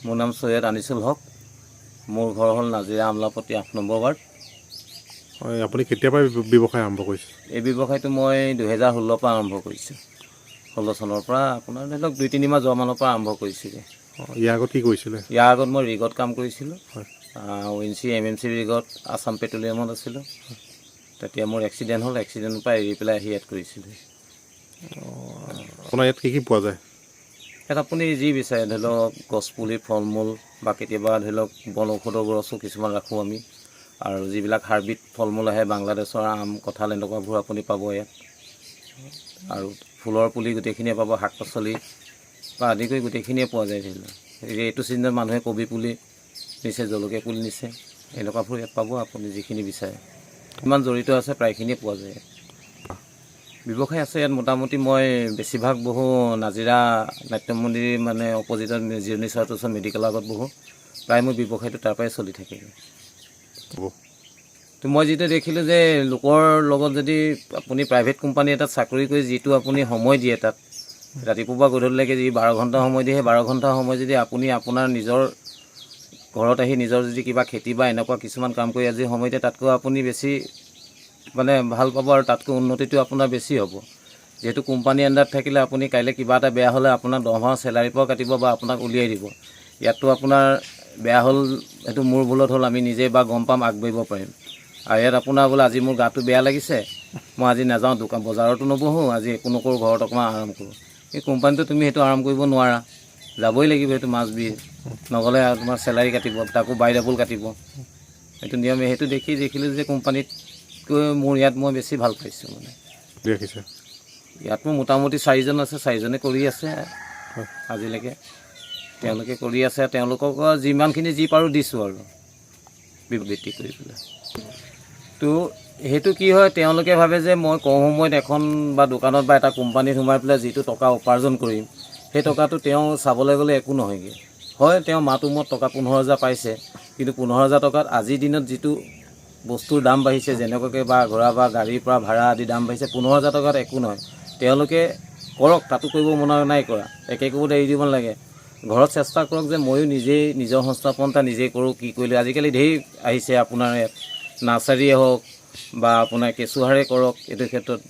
মোৰ নাম সৈয়দ আনিছুল হক। মোৰ ঘৰ হ'ল নাজিৰা আমলাপতি 8 নম্বৰ ৱাৰ্ড। হয়, আপুনি কেতিয়াৰ পৰা ব্যৱসায় আৰম্ভ কৰিছে? এই ব্যৱসায়টো মই 2016 পৰা আৰম্ভ কৰিছোঁ। 16 চনৰ পৰা আপোনাৰ ধৰি লওক 2-3 মাহ যোৱা মানৰ পৰা আৰম্ভ কৰিছিলোঁ। ইয়াৰ আগত কি কৰিছিলে? ইয়াৰ আগত মই ৰিগত কাম কৰিছিলোঁ। হয়। ONC MMC ৰিগত আছাম পেট্ৰলিয়ামত আছিলোঁ। তেতিয়া মোৰ এক্সিডেণ্ট হ'ল, এক্সিডেণ্টৰ পৰা এৰি পেলাই আহি ইয়াত কৰিছিলোঁ। আপোনাৰ ইয়াত কি পোৱা যায়? ইয়াত আপুনি যি বিচাৰে ধৰি লওক গছপুলি, ফল মূল বা কেতিয়াবা ধৰি লওক বন ঔষধৰ গছো কিছুমান ৰাখোঁ আমি। আৰু যিবিলাক হাইব্ৰিড ফল মূল আহে, বাংলাদেশৰ আম, কঁঠাল এনেকুৱাবোৰ আপুনি পাব ইয়াত। আৰু ফুলৰ পুলি গোটেইখিনিয়ে পাব, শাক পাচলি বা আদি কৰি গোটেইখিনিয়ে পোৱা যায়। ধৰি লওক এইটো ছিজনত মানুহে কবি পুলি নিছে, জলকীয়া পুলি নিছে, এনেকুৱাবোৰ ইয়াত পাব আপুনি যিখিনি বিচাৰে। কিমান জড়িত আছে প্ৰায়খিনিয়ে পোৱা যায়। ব্যৱসায় আছে ইয়াত মোটামুটি মই বেছিভাগ বহোঁ নাজিৰা নাট্য মন্দিৰ মানে অপজিটত জিৰণি চৰাটোৰ ওচৰত মেডিকেলৰ আগত বহোঁ। প্ৰায় মোৰ ব্যৱসায়টো তাৰ পৰাই চলি থাকে। তো মই যিটো দেখিলোঁ যে লোকৰ লগত যদি আপুনি প্ৰাইভেট কোম্পানী এটাত চাকৰি কৰি যিটো আপুনি সময় দিয়ে তাত ৰাতিপুৱা পৰা গধূলিলৈকে যি 12 ঘণ্টা সময় দিয়ে, সেই 12 ঘণ্টা সময় যদি আপুনি আপোনাৰ নিজৰ ঘৰত আহি নিজৰ যদি কিবা খেতি বা এনেকুৱা কিছুমান কাম কৰি আজি সময় দিয়ে, তাতকৈ আপুনি বেছি মানে ভাল পাব আৰু তাতকৈ উন্নতিটো আপোনাৰ বেছি হ'ব। যিহেতু কোম্পানী আণ্ডাৰত থাকিলে আপুনি কাইলৈ কিবা এটা বেয়া হ'লে আপোনাৰ দৰমহা চেলাৰীৰ পৰা কাটিব বা আপোনাক উলিয়াই দিব। ইয়াততো আপোনাৰ বেয়া হ'ল, সেইটো মোৰ ভুলত হ'ল, আমি নিজে বা গম পাম, আগবাঢ়িব পাৰিম। আৰু ইয়াত আপোনাৰ বোলে আজি মোৰ গাটো বেয়া লাগিছে, মই আজি নাযাওঁ দোকান বজাৰতো নবহোঁ, আজি একো নকৰোঁ, ঘৰত অকণমান আৰাম কৰোঁ। এই কোম্পানীটো তুমি সেইটো আৰাম কৰিব নোৱাৰা, যাবই লাগিব, সেইটো মাষ্ট বি। নগ'লে তোমাৰ চেলাৰী কাটিব, তাকো বাই ডাবল কাটিব। সেইটো নিয়মে। সেইটো দেখি দেখিলোঁ যে কোম্পানীতকৈ মোৰ ইয়াত মই বেছি ভাল পাইছোঁ। মানে দেখিছে ইয়াত মোৰ মোটামুটি 4জন আছে, 4জনে কৰি আছে আজিলৈকে। তেওঁলোকে কৰি আছে, তেওঁলোকক যিমানখিনি যি পাৰোঁ দিছোঁ আৰু বিবৃতি কৰি পেলাই। তো সেইটো কি হয়, তেওঁলোকে ভাবে যে মই কম সময়ত এখন বা দোকানত বা এটা কোম্পানীত সোমাই পেলাই যিটো টকা উপাৰ্জন কৰিম, সেই টকাটো তেওঁ চাবলৈ গ'লে একো নহয়গৈ। হয়, তেওঁ মাহটোৰ মূৰত টকা 15,000 পাইছে, কিন্তু 15,000 টকাত আজিৰ দিনত যিটো বস্তুৰ দাম বাঢ়িছে, যেনেকুৱাকৈ বা ঘোঁৰা বা গাড়ীৰ পৰা ভাড়া আদি দাম বাঢ়িছে, 15,000 টকাত একো নহয়। তেওঁলোকে কৰক, তাতো কৰিব মনা নাই কৰা, একে কোবত এৰি দিব নালাগে। ঘৰত চেষ্টা কৰক যে ময়ো নিজেই নিজৰ সংস্থাপন এটা নিজেই কৰোঁ। কি কৰিলে আজিকালি ঢেৰ আহিছে, আপোনাৰ নাৰ্চাৰীয়ে হওক বা আপোনাৰ কেঁচুসাৰে কৰক। এইটো ক্ষেত্ৰত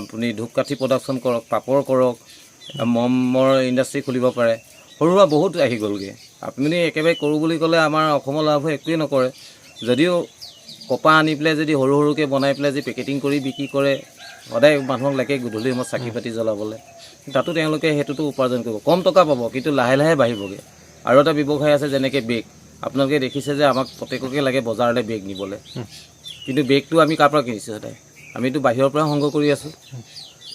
আপুনি ধূপকাঠি প্ৰডাকশ্যন কৰক, পাপৰ কৰক, মমৰ ইণ্ডাষ্ট্ৰি খুলিব পাৰে। সৰু সুৰা বহুত আহি গ'লগৈ। আপুনি একেবাৰে কৰোঁ বুলি ক'লে আমাৰ অসমৰ লাভ হৈ একোৱেই নকৰে। যদিও কপা আনি পেলাই যদি সৰু সৰুকৈ বনাই পেলাই যদি পেকেটিং কৰি বিক্ৰী কৰে, সদায় মানুহক লাগে গধূলি সময়ত চাকি পাতি জ্বলাবলৈ, তাতো তেওঁলোকে সেইটোতো উপাৰ্জন কৰিব, কম টকা পাব, কিন্তু লাহে লাহে বাঢ়িবগৈ। আৰু এটা ব্যৱসায় আছে যেনেকৈ বেগ। আপোনালোকে দেখিছে যে আমাক প্ৰত্যেককে লাগে বজাৰলৈ বেগ নিবলৈ, কিন্তু বেগটো আমি কাৰ পৰা কিনিছোঁ? সদায় আমিতো বাহিৰৰ পৰা সংগ্ৰহ কৰি আছোঁ।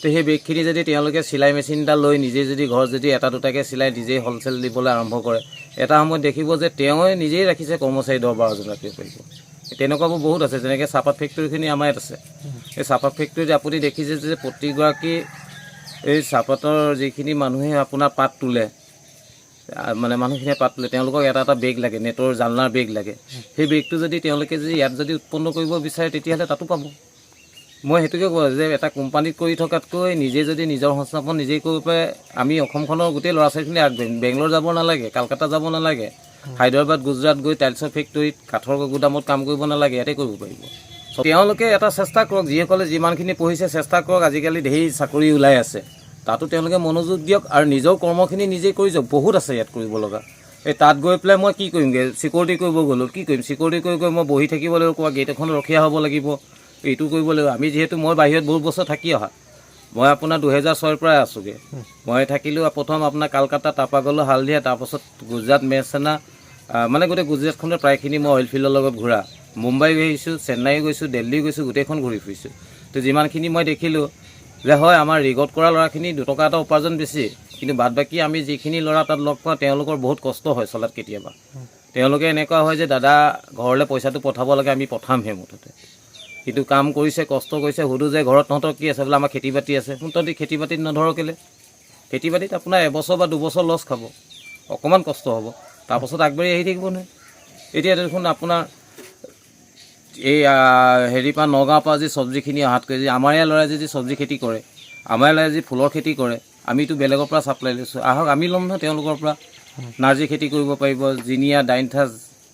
তো সেই বেগখিনি যদি তেওঁলোকে চিলাই মেচিন এটা লৈ নিজে যদি ঘৰত যদি এটা দুটাকৈ চিলাই নিজেই হ'লচেল দিবলৈ আৰম্ভ কৰে, এটা সময়ত দেখিব যে তেওঁ নিজেই ৰাখিছে কৰ্মচাৰী 10-12জন ৰাখিব পাৰিব। তেনেকুৱাবোৰ বহুত আছে। যেনেকৈ চাহপাত ফেক্টৰীখিনি আমাৰ ইয়াত আছে। এই চাহপাত ফেক্টৰীত আপুনি দেখিছে যে প্ৰতিগৰাকী এই চাহপাতৰ যিখিনি মানুহে আপোনাৰ পাত তোলে, মানে মানুহখিনিয়ে পাত তোলে, তেওঁলোকক এটা এটা বেগ লাগে, নেটৰ জালনাৰ বেগ লাগে। সেই বেগটো যদি তেওঁলোকে যদি ইয়াত যদি উৎপন্ন কৰিব বিচাৰে, তেতিয়াহ'লে তাতো পাব। মই সেইটোকে কওঁ যে এটা কোম্পানীত কৰি থকাতকৈ নিজে যদি নিজৰ সংস্থাপন নিজেই কৰিব পাৰে, আমি অসমখনৰ গোটেই ল'ৰা ছোৱালীখিনি আগবাঢ়িম। বেংগলোৰ যাব নালাগে, কলকাতা যাব নালাগে, হায়দৰাবাদ, গুজৰাট গৈ টাইলছৰ ফেক্টৰীত, কাঠৰ গুদামত কাম কৰিব নালাগে, ইয়াতে কৰিব পাৰিব। তেওঁলোকে এটা চেষ্টা কৰক, যিসকলে যিমানখিনি পঢ়িছে চেষ্টা কৰক। আজিকালি ঢেৰ চাকৰি ওলাই আছে, তাতো তেওঁলোকে মনোযোগ দিয়ক আৰু নিজৰ কৰ্মখিনি নিজেই কৰি যাওক। বহুত আছে ইয়াত কৰিব লগা। এই তাত গৈ পেলাই মই কি কৰিমগৈ? চিকিউৰিটি কৰিব গ'লোঁ, কি কৰিম? চিকিউৰিটি কৰি মই বহি থাকিব লাগিব, ক'ৰবাত গেট এখন ৰখীয়া হ'ব লাগিব, এইটো কৰিব লাগিব। আমি যিহেতু মই বাহিৰত বহুত বছৰ থাকি অহা, মই আপোনাৰ 2006ৰ পৰাই আছোঁগৈ। মই থাকিলোঁ প্ৰথম আপোনাৰ কলকাতা, তাৰপৰা গ'লোঁ হালদিয়া, তাৰপাছত গুজৰাট, মেহচানা, মানে গোটেই গুজৰাটখনৰ প্ৰায়খিনি মই অইল ফিল্ডৰ লগত ঘূৰা। মুম্বাই গৈছোঁ, চেন্নাই গৈছোঁ, দিল্লী গৈছোঁ, গোটেইখন ঘূৰি ফুৰিছোঁ। তো যিমানখিনি মই দেখিলোঁ যে হয়, আমাৰ ৰিগত কৰা ল'ৰাখিনি 2 টকা এটা উপাৰ্জন বেছি, কিন্তু বাদ বাকী আমি যিখিনি ল'ৰা তাত লগ পাওঁ, তেওঁলোকৰ বহুত কষ্ট হয় চলাত। কেতিয়াবা তেওঁলোকে এনেকুৱা হয় যে দাদা ঘৰলৈ পইচাটো পঠাব লাগে, আমি পঠামহে মুঠতে, কিন্তু কাম কৰিছে, কষ্ট কৰিছে। সুধোঁ যে ঘৰত তহঁতৰ কি আছে? বোলে আমাৰ খেতি বাতি আছে। তহঁতি খেতি বাতিত নধৰ কেলৈ? খেতি বাতিত আপোনাৰ 1 বছৰ বা 2 বছৰ লছ খাব, অকণমান কষ্ট হ'ব, তাৰপাছত আগবাঢ়ি আহি থাকিব নহয়। এতিয়া দেখোন আপোনাৰ এই হেৰিৰ পৰা নগাঁৱৰ পৰা যি চব্জিখিনি অহাতকৈ যদি আমাৰ ইয়াৰ ল'ৰাই যদি চব্জি খেতি কৰে, আমাৰ ল'ৰাই যদি ফুলৰ খেতি কৰে, আমিতো বেলেগৰ পৰা ছাপ্লাই লৈছোঁ, আহক আমি ল'ম নহয় তেওঁলোকৰ পৰা। নাৰ্জী খেতি কৰিব পাৰিব, জিনিয়া, ডাইনথাছ,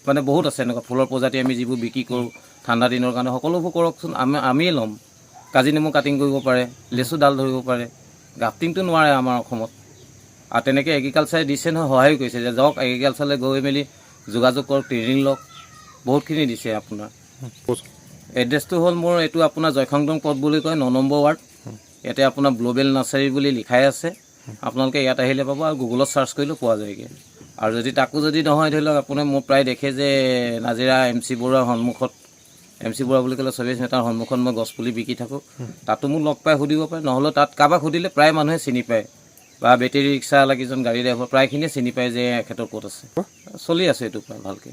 মানে বহুত আছে এনেকুৱা ফুলৰ প্ৰজাতি আমি যিবোৰ বিক্ৰী কৰোঁ ঠাণ্ডা দিনৰ কাৰণে সকলোবোৰ কৰকচোন, আমিয়ে ল'ম। কাজি নেমু কাটিং কৰিব পাৰে, লেচু ডাল ধৰিব পাৰে, গ্ৰাফটিংটো নোৱাৰে আমাৰ অসমত। আৰু তেনেকৈ এগ্ৰিকালচাৰে দিছে নহয়, সহায়ো কৰিছে যে যাওক এগ্ৰিকালচাৰলৈ গৈ মেলি যোগাযোগ কৰক, ট্ৰেইনিং লওক, বহুতখিনি দিছে আপোনাৰ। এড্ৰেছটো হ'ল মোৰ এইটো আপোনাৰ জয়খংদং পথ বুলি কয়, 9 নম্বৰ ৱাৰ্ড। ইয়াতে আপোনাৰ গ্ল'বেল নাৰ্চাৰী বুলি লিখাই আছে, আপোনালোকে ইয়াত আহিলে পাব আৰু গুগলত চাৰ্চ কৰিলেও পোৱা যায়গৈ। আৰু যদি নহয় ধৰি লওক আপুনি মোৰ প্ৰায় দেখে যে নাজিৰা MC বৰুৱাৰ সন্মুখত, MC বৰুৱা বুলি ক'লে চবেই চিনি, তাৰ সন্মুখত মই গছপুলি বিকি থাকোঁ, তাতো মোক লগ পাই সুধিব পাৰে, নহ'লেও তাত কাৰোবাক সুধিলে প্ৰায় মানুহে চিনি পায়, বা বেটেৰী ৰিক্সা লাগিজন গাড়ী ড্ৰাইভাৰ প্ৰায়খিনিয়ে চিনি পায় যে এখেতৰ ক'ত আছে। চলি আছে এইটো প্ৰায় ভালকৈ।